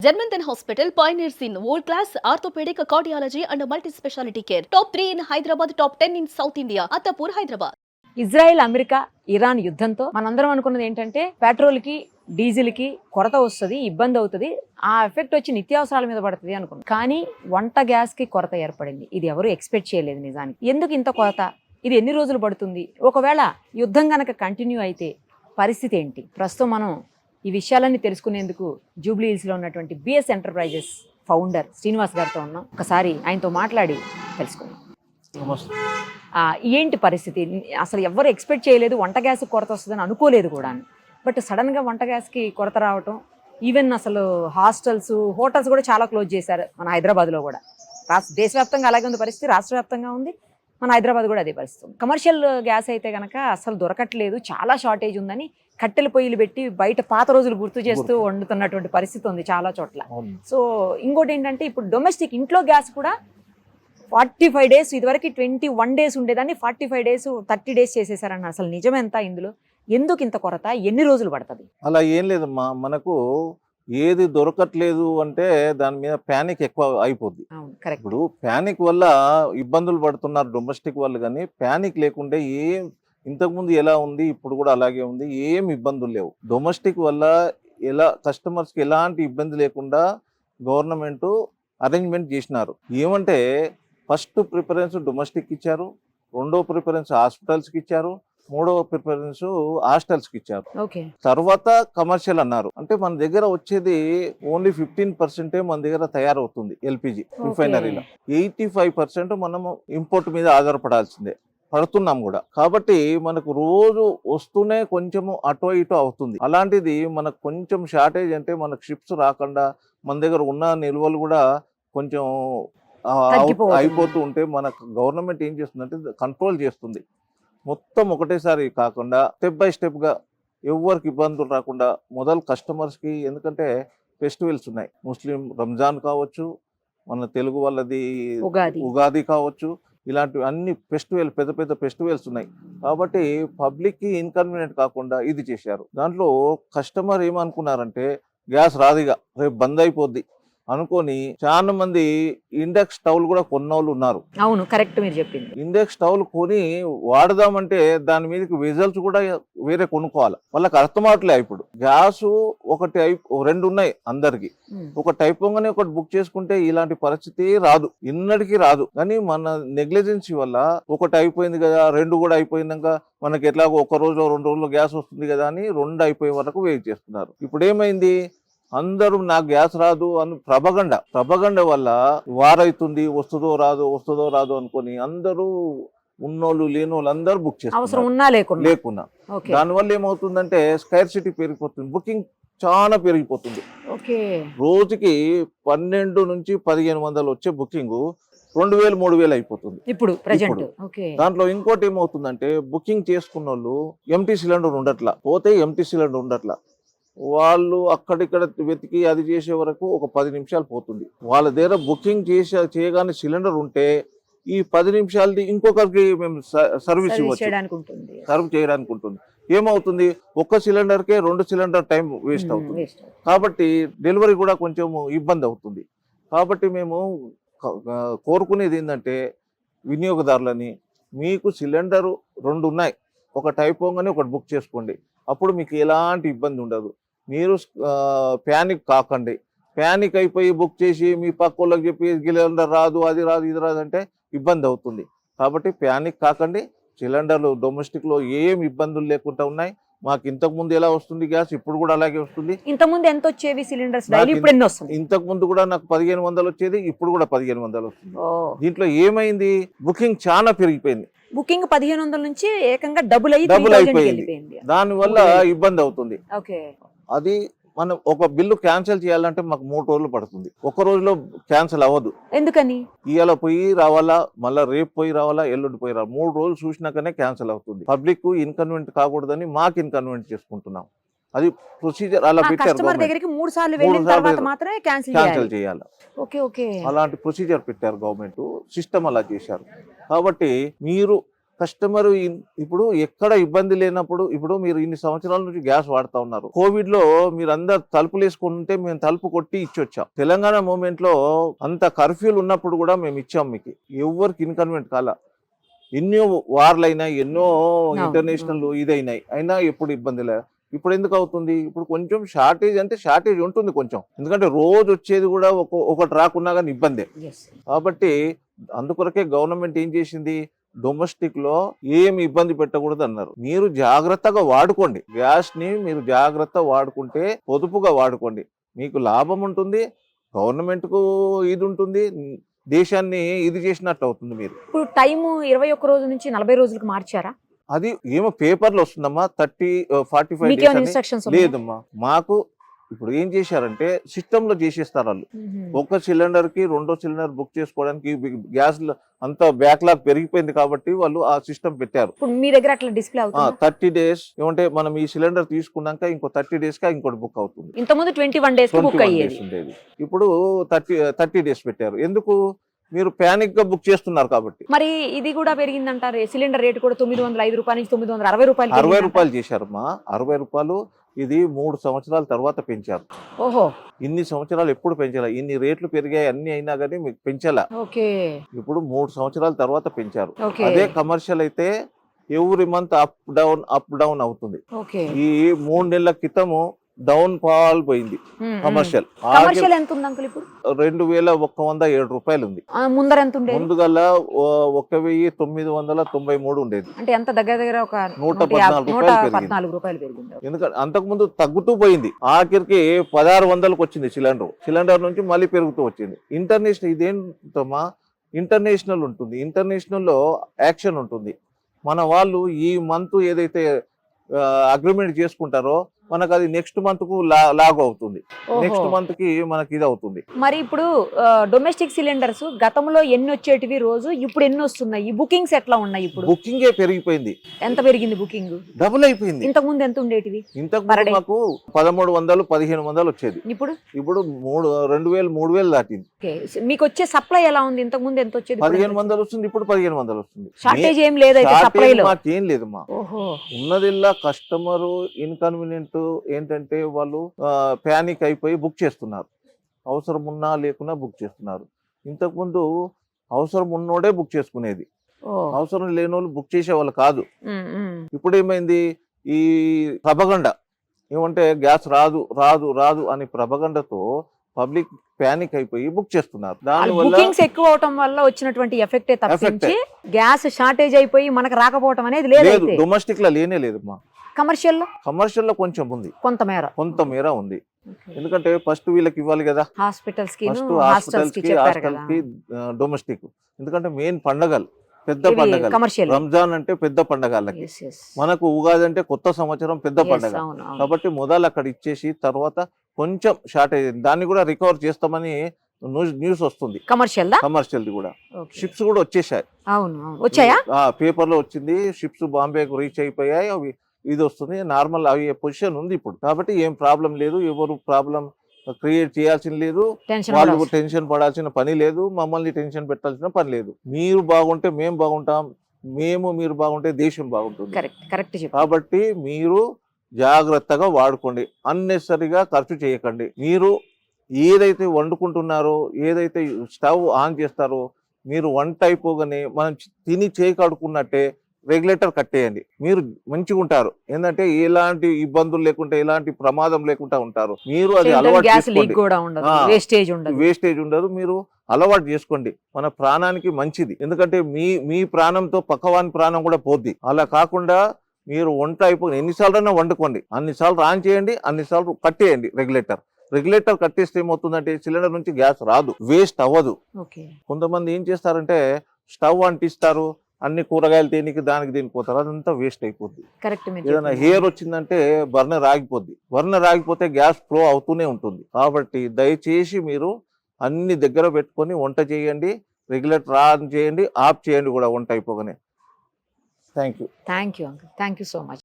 Janmanthan Hospital pioneers in world-class orthopedic, cardiology and multi-speciality care. Top 3 in Hyderabad, top 10 in South India. Attapur, Hyderabad. Israel America Iran యుద్ధంతో మనందరం అనుకున్నది ఏంటంటే పెట్రోల్కి డీజిల్కి కొరత వస్తుంది, ఇబ్బంది అవుతుంది, ఆ ఎఫెక్ట్ వచ్చి నిత్యావసరాల మీద పడుతుంది అనుకున్నాం. కానీ వంట గ్యాస్కి కొరత ఏర్పడింది. ఇది ఎవరు ఎక్స్పెక్ట్ చేయలేదు నిజానికి. ఎందుకు ఇంత కొరత? ఇది ఎన్ని రోజులు పడుతుంది? ఒకవేళ యుద్ధం గనక కంటిన్యూ అయితే పరిస్థితి ఏంటి? ప్రస్తుతం మనం ఈ విషయాలన్నీ తెలుసుకునేందుకు జూబ్లీ హిల్స్లో ఉన్నటువంటి బిఎస్ ఎంటర్ప్రైజెస్ ఫౌండర్ శ్రీనివాస్ గారితో ఉన్నాం. ఒకసారి ఆయనతో మాట్లాడి తెలుసుకుందాం. ఏంటి పరిస్థితి? అసలు ఎవరు ఎక్స్పెక్ట్ చేయలేదు వంట గ్యాస్ కొరత వస్తుందని అనుకోలేదు కూడా. బట్ సడన్గా వంట గ్యాస్కి కొరత రావటం, ఈవెన్ అసలు హాస్టల్స్, హోటల్స్ కూడా చాలా క్లోజ్ చేశారు మన హైదరాబాద్లో కూడా. దేశవ్యాప్తంగా అలాగే ఉంది పరిస్థితి, రాష్ట్ర వ్యాప్తంగా ఉంది, మన హైదరాబాద్ కూడా అదే పరిస్థితి. కమర్షియల్ గ్యాస్ అయితే కనుక అసలు దొరకట్లేదు, చాలా షార్టేజ్ ఉందని కట్టెల పొయ్యిలు పెట్టి బయట పాత రోజులు గుర్తు చేస్తూ వండుతున్నటువంటి పరిస్థితి ఉంది చాలా చోట్ల. సో ఇంకోటి ఏంటంటే ఇప్పుడు డొమెస్టిక్ ఇంట్లో గ్యాస్ కూడా 45 days, ఇదివరకు 21 days ఉండేదాన్ని 45 days 30 days చేసేసారన్న. అసలు నిజమెంత ఇందులో? ఎందుకు ఇంత కొరత? ఎన్ని రోజులు పడుతుంది? అలా ఏం లేదమ్మా, మనకు ఏది దొరకట్లేదు అంటే దాని మీద ప్యానిక్ ఎక్కువ అయిపోద్ది. ఇప్పుడు ప్యానిక్ వల్ల ఇబ్బందులు పడుతున్నారు డొమెస్టిక్ వాళ్ళు, కానీ ప్యానిక్ లేకుంటే ఏం ఇంతకుముందు ఎలా ఉంది ఇప్పుడు కూడా అలాగే ఉంది, ఏం ఇబ్బందులు లేవు. డొమెస్టిక్ వల్ల ఎలా కస్టమర్స్కి ఎలాంటి ఇబ్బంది లేకుండా గవర్నమెంట్ అరేంజ్మెంట్ చేసినారు. ఏమంటే ఫస్ట్ ప్రిఫరెన్స్ డొమెస్టిక్ ఇచ్చారు, రెండో ప్రిఫరెన్స్ హాస్పిటల్స్కి ఇచ్చారు, మూడవ ప్రిఫరెన్స్ హాస్టల్స్కి ఇచ్చారు, తర్వాత కమర్షియల్ అన్నారు. అంటే మన దగ్గర వచ్చేది ఓన్లీ 15% మన దగ్గర తయారవుతుంది ఎల్పిజి రిఫైనరీలో. 85% మనము ఇంపోర్ట్ మీద ఆధారపడాల్సిందే, పడుతున్నాం కూడా. కాబట్టి మనకు రోజు వస్తూనే కొంచెము అటో ఇటో అవుతుంది. అలాంటిది మనకు కొంచెం షార్టేజ్ అంటే మనకు షిప్స్ రాకుండా మన దగ్గర ఉన్న నిల్వలు కూడా కొంచెం అయిపోతూ ఉంటే మనకు గవర్నమెంట్ ఏం చేస్తుందంటే కంట్రోల్ చేస్తుంది. మొత్తం ఒకటేసారి కాకుండా స్టెప్ బై స్టెప్గా ఎవరికి ఇబ్బందులు రాకుండా మొదలు కస్టమర్స్కి. ఎందుకంటే ఫెస్టివల్స్ ఉన్నాయి, ముస్లిం రంజాన్ కావచ్చు, మన తెలుగు వాళ్ళది ఉగాది కావచ్చు, ఇలాంటివి అన్ని పెద్ద పెద్ద ఫెస్టివల్స్ ఉన్నాయి. కాబట్టి పబ్లిక్కి ఇన్కన్వీనియంట్ కాకుండా ఇది చేశారు. దాంట్లో కస్టమర్ ఏమనుకున్నారంటే గ్యాస్ రాదుగా, రేపు బంద్ అయిపోద్ది అనుకొని చాలా మంది ఇండక్స్ స్టవ్లు కూడా కొన్నోళ్ళు ఉన్నారు. అవును, కరెక్ట్ మీరు చెప్పింది. ఇండక్స్ స్టవ్లు కొని వాడదామంటే దాని మీదకి విజల్స్ కూడా వేరే కొనుక్కోవాలి. వాళ్ళకి అర్థం అవట్లే. ఇప్పుడు గ్యాస్ ఒకటి రెండు ఉన్నాయి అందరికి, ఒకటి అయిపోగానే ఒకటి బుక్ చేసుకుంటే ఇలాంటి పరిస్థితి రాదు, ఇన్నటికీ రాదు. కానీ మన నెగ్లిజెన్సీ వల్ల ఒకటి అయిపోయింది కదా, రెండు కూడా అయిపోయినాక మనకి ఎట్లాగో ఒక రోజు 2 రోజుల్లో గ్యాస్ వస్తుంది కదా అని 2 అయిపోయే వరకు వెయిట్ చేస్తున్నారు. ఇప్పుడు ఏమైంది, అందరూ నాకు గ్యాస్ రాదు అని ప్రభగండ వల్ల వారైతుంది, వస్తుందో రాదో అనుకొని అందరూ ఉన్నోళ్ళు లేనోళ్ళు అందరూ బుక్ చేస్తారు లేకున్నా. దానివల్ల ఏమవుతుందంటే స్కైర్సిటీ పెరిగిపోతుంది, బుకింగ్ చాలా పెరిగిపోతుంది. రోజుకి 12 నుంచి 1500 వచ్చే బుకింగ్ 2000 3000 అయిపోతుంది ఇప్పుడు. దాంట్లో ఇంకోటి ఏమవుతుందంటే బుకింగ్ చేసుకున్న వాళ్ళు ఎంటీ సిలిండర్ ఉండట్లా, వాళ్ళు అక్కడిక్కడ వెతికి అది చేసే వరకు ఒక 10 నిమిషాలు పోతుంది. వాళ్ళ దగ్గర బుకింగ్ చేయగానే సిలిండర్ ఉంటే ఈ 10 నిమిషాలది ఇంకొకరికి మేము సర్వ్ చేయడానికి ఉంటుంది. ఏమవుతుంది, ఒక్క సిలిండర్కే 2 సిలిండర్ టైం వేస్ట్ అవుతుంది. కాబట్టి డెలివరీ కూడా కొంచెం ఇబ్బంది అవుతుంది. కాబట్టి మేము కోరుకునేది ఏంటంటే వినియోగదారులని, మీకు సిలిండరు 2 ఉన్నాయి, ఒకటి అయిపోగానే ఒకటి బుక్ చేసుకోండి. అప్పుడు మీకు ఎలాంటి ఇబ్బంది ఉండదు. మీరు ప్యానిక్ కాకండి. ప్యానిక్ అయిపోయి బుక్ చేసి మీ పక్క వాళ్ళకి చెప్పి సిలిండర్ రాదు, అది రాదు, ఇది రాదు అంటే ఇబ్బంది అవుతుంది. కాబట్టి ప్యానిక్ కాకండి. సిలిండర్లు డొమెస్టిక్లో ఏం ఇబ్బందులు లేకుండా ఉన్నాయి. మాకు ఇంతకుముందు ఎలా వస్తుంది గ్యాస్, ఇప్పుడు కూడా అలాగే వస్తుంది. ఇంతకుముందు ఎంత వచ్చేవి సిలిండర్స్? ఇంతకుముందు కూడా నాకు 1500 వచ్చేది, ఇప్పుడు కూడా 1500 వస్తుంది. దీంట్లో ఏమైంది, బుకింగ్ చాలా పెరిగిపోయింది. బుకింగ్ 1500 నుంచి ఏకంగా డబుల్ అయిపోయింది. దానివల్ల ఇబ్బంది అవుతుంది. అది మనం ఒక బిల్లు క్యాన్సిల్ చేయాలంటే మాకు 3 రోజులు పడుతుంది, ఒక రోజులో క్యాన్సిల్ అవ్వదు. ఎందుకని? ఇవాళ పోయి రావాలా, మళ్ళీ రేపు పోయి రావాలా, ఎల్లుండి పోయి రావాలి, 3 రోజులు చూసినాకనే క్యాన్సిల్ అవుతుంది. పబ్లిక్ ఇన్కన్వీనియంట్ కాకూడదని మాకు ఇన్కన్వీనియంట్ చేసుకుంటున్నాం. అది ప్రొసీజర్ అలా పెట్టారు. క్యాన్సిల్ చేయాలి, అలాంటి ప్రొసీజర్ పెట్టారు గవర్నమెంట్, సిస్టమ్ అలా చేశారు. కాబట్టి మీరు కస్టమర్ ఇప్పుడు ఎక్కడ ఇబ్బంది లేనప్పుడు, ఇప్పుడు మీరు ఇన్ని సంవత్సరాల నుంచి గ్యాస్ వాడుతా ఉన్నారు. కోవిడ్ లో మీరు అందరు తలుపులు వేసుకుంటే మేము తలుపు కొట్టి ఇచ్చొచ్చాం. తెలంగాణ మూమెంట్ లో అంత కర్ఫ్యూలు ఉన్నప్పుడు కూడా మేము ఇచ్చాం మీకు. ఎవరికి ఇన్కన్వెంట్ కాల. ఎన్నో వార్లు అయినాయి, ఎన్నో ఇంటర్నేషనల్ ఇదైనాయి, అయినా ఎప్పుడు ఇబ్బంది లేదు. ఇప్పుడు ఎందుకు అవుతుంది? ఇప్పుడు కొంచెం షార్టేజ్ అంటే షార్టేజ్ ఉంటుంది కొంచెం, ఎందుకంటే రోజు వచ్చేది కూడా ఒకటి రాకున్నా కానీ ఇబ్బందే. కాబట్టి అందుకొరకే గవర్నమెంట్ ఏం చేసింది, డొమెస్టిక్ లో ఏమి ఇబ్బంది పెట్టకూడదు అన్నారు. మీరు జాగ్రత్తగా వాడుకోండి, గ్యాస్ ని మీరు జాగ్రత్త వాడుకుంటే పొదుపుగా వాడుకోండి, మీకు లాభం ఉంటుంది, గవర్నమెంట్ కు ఇది ఉంటుంది, దేశాన్ని ఇది చేసినట్టు అవుతుంది. మీరు ఇప్పుడు టైం 21 రోజుల నుంచి 40 రోజులకు మార్చారా? అది ఏమో పేపర్లు వస్తుందమ్మా, 45 మీకేమైనా days ఇన్స్ట్రక్షన్స్ అని. లేదమ్మా, మాకు ఇప్పుడు ఏం చేశారంటే సిస్టమ్ లో చేసేస్తారు వాళ్ళు. ఒక సిలిండర్ కి రెండో సిలిండర్ బుక్ చేసుకోవడానికి గ్యాస్ అంత బ్యాక్లాగ్ పెరిగిపోయింది కాబట్టి వాళ్ళు ఆ సిస్టమ్ పెట్టారు. ఇప్పుడు మీ దగ్గర అట్లా డిస్ప్లే అవుతుంది. 30 days ఏమంటే మనం ఈ సిలిండర్ తీసుకున్నాక ఇంకో 30 days కా ఇంకోటి బుక్ అవుతుంది. ఇంతకుముందు 21 days కి బుక్ 21 అయ్యేది. days ఉండేది, ఇప్పుడు 30 days పెట్టారు. ఎందుకు? మీరు ప్యానిక్ గా బుక్ చేస్తున్నారు కాబట్టి. మరి ఇది కూడా పెరిగిందంటారు, సిలిండర్ రేట్ కూడా 905 రూపాయల నుంచి 960 రూపాయలు 60 రూపాయలు చేశారమ్మా. 60 రూపాయలు ఇది 3 సంవత్సరాల తర్వాత పెంచారు. ఓహో, ఇన్ని సంవత్సరాలు ఎప్పుడు పెంచాలా? ఇన్ని రేట్లు పెరిగాయి అన్ని అయినా కానీ మీకు పెంచాలా. ఓకే, ఇప్పుడు 3 సంవత్సరాల తర్వాత పెంచారు. ఓకే. అదే కమర్షియల్ అయితే ఎవ్రీ మంత్ అప్ డౌన్ అవుతుంది. ఓకే. ఈ 3 నెలల క్రితము డౌన్ పాల్ పోయింది కమర్షియల్. కమర్షియల్ ఎంత ఉంది అంకుల్ ఇప్పుడు? 2107 రూపాయలు ఉంది. ముందర ఎంత ఉండేది? ముందుగల 1993 ఉండేది. అంటే ఎంత దగ్గర దగ్గర ఒక 114 రూపాయలు పెరిగింది. ఎందుకంటే అంతకు ముందు తగ్గుతూ పోయింది, ఆఖరికి 1600లకు వచ్చింది సిలిండర్ నుంచి మళ్ళీ పెరుగుతూ వచ్చింది. ఇంటర్నేషనల్ ఇదేంటమ్మా, ఇంటర్నేషనల్ ఉంటుంది, ఇంటర్నేషనల్ లో యాక్షన్ ఉంటుంది. మన వాళ్ళు ఈ మంత్ ఏదైతే అగ్రిమెంట్ చేసుకుంటారో మనకు అది నెక్స్ట్ మంత్ కు లాగు అవుతుంది, నెక్స్ట్ మంత్ కి మనకి ఇది అవుతుంది. మరి ఇప్పుడు డొమెస్టిక్ సిలిండర్స్ గతంలో ఎన్ని వచ్చేటివి రోజు, ఇప్పుడు ఎన్ని వస్తున్నాయి? బుకింగ్స్ ఎట్లా ఉన్నాయి? ఇప్పుడు బుకింగ్ పెరిగిపోయింది. ఎంత పెరిగింది బుకింగ్? డబుల్ అయిపోయింది. ఇంతకు ముందు ఎంత ఉండేటివి? ఇంతకు ముందు మాకు 1300 1500 వచ్చేది, ఇప్పుడు 2000 3000 దాటింది. మీకు వచ్చే సప్లై ఎలా ఉంది? ఇంతకు ముందు ఎంత వచ్చేది? 1500 వస్తుంది, ఇప్పుడు 1500 వస్తుంది. షార్టేజ్ ఏం లేదు సప్లైలో? మాకేం లేదమ్మా. ఉన్నదిల్లా కస్టమర్ ఇన్కన్వీనియంట్ ఏంటంటే వాళ్ళు ప్యానిక్ అయిపోయి బుక్ చేస్తున్నారు, అవసరం ఉన్నా లేకున్నా బుక్ చేస్తున్నారు. ఇంతకుముందు అవసరం ఉన్నోడే బుక్ చేసుకునేది, అవసరం లేని వాళ్ళు బుక్ చేసేవాళ్ళు కాదు. ఇప్పుడు ఏమైంది, ఈ ప్రభగండ ఏమంటే గ్యాస్ రాదు రాదు రాదు అని ప్రభగండతో పబ్లిక్ ప్యానిక్ అయిపోయి బుక్ చేస్తున్నారు. దానివల్ల బుకింగ్స్ ఎక్కువ అవటం వల్ల వచ్చినటువంటి ఎఫెక్టే తప్పించి గ్యాస్ షార్టేజ్ అయిపోయి మనకు రాకపోవటం అనేది లేదు. డొమెస్టిక్ లో లేనే లేదు మా. కమర్షియల్ లో కొంచెం ఉంది, కొంతమేర ఉంది. ఎందుకంటే ఫస్ట్ వీళ్ళకి ఇవ్వాలి కదా, హాస్పిటల్స్ కి డొమెస్టిక్. ఎందుకంటే మెయిన్ పండగలు, పెద్ద పండగలు, రంజాన్ అంటే పెద్ద పండగలకి, మనకు ఉగాది అంటే కొత్త సంవత్సరం పెద్ద పండగ. కాబట్టి మొదలు అక్కడ ఇచ్చేసి తర్వాత కొంచెం షార్టేజ్, దాన్ని కూడా రికవర్ చేస్తామని న్యూస్ వస్తుంది. కమర్షియల్ కూడా షిప్స్ కూడా వచ్చేసాయి, పేపర్ లో వచ్చింది. షిప్స్ బాంబేకు రీచ్ అయిపోయాయి, అవి ఇది వస్తుంది, నార్మల్ అయ్యే పొజిషన్ ఉంది ఇప్పుడు. కాబట్టి ఏం ప్రాబ్లం లేదు, ఎవరు ప్రాబ్లం క్రియేట్ చేయాల్సిన లేదు, వాళ్ళు టెన్షన్ పడాల్సిన పని లేదు, మమ్మల్ని టెన్షన్ పెట్టాల్సిన పని లేదు. మీరు బాగుంటే మేము బాగుంటాం, మీరు బాగుంటే దేశం బాగుంటుంది. కాబట్టి మీరు జాగ్రత్తగా వాడుకోండి, అన్నెసరిగా ఖర్చు చేయకండి. మీరు ఏదైతే వండుకుంటున్నారో, ఏదైతే స్టవ్ ఆన్ చేస్తారో, మీరు వంట అయిపోగానే మనం తిని చేయి కడుక్కున్నట్టే రెగ్యులేటర్ కట్టేయండి, మీరు మంచిగా ఉంటారు. ఏంటంటే ఎలాంటి ఇబ్బందులు లేకుండా, ఎలాంటి ప్రమాదం లేకుండా ఉంటారు. మీరు అది అలవాటు వేస్టేజ్ ఉండదు, మీరు అలవాటు చేసుకోండి. మన ప్రాణానికి మంచిది, ఎందుకంటే మీ ప్రాణంతో పక్కవాని ప్రాణం కూడా పోద్ది. అలా కాకుండా మీరు వంట అయిపోయి ఎన్నిసార్లు వండుకోండి, అన్నిసార్లు ఆన్ చేయండి, అన్నిసార్లు కట్టేయండి. రెగ్యులేటర్ కట్టేస్తే ఏమవుతుందంటే సిలిండర్ నుంచి గ్యాస్ రాదు, వేస్ట్ అవ్వదు. కొంతమంది ఏం చేస్తారంటే స్టవ్ అంటిస్తారు, అన్ని కూరగాయలు దీనికి పోతారు, అదంతా వేస్ట్ అయిపోద్ది. ఏదైనా హెయిర్ వచ్చిందంటే బర్నర్ ఆగిపోద్ది, బర్నర్ ఆగిపోతే గ్యాస్ ఫ్లో అవుతూనే ఉంటుంది. కాబట్టి దయచేసి మీరు అన్ని దగ్గర పెట్టుకొని వంట చేయండి, రెగ్యులేటర్ ఆన్ చేయండి, ఆఫ్ చేయండి కూడా వంట అయిపోగానే. Thank you so much.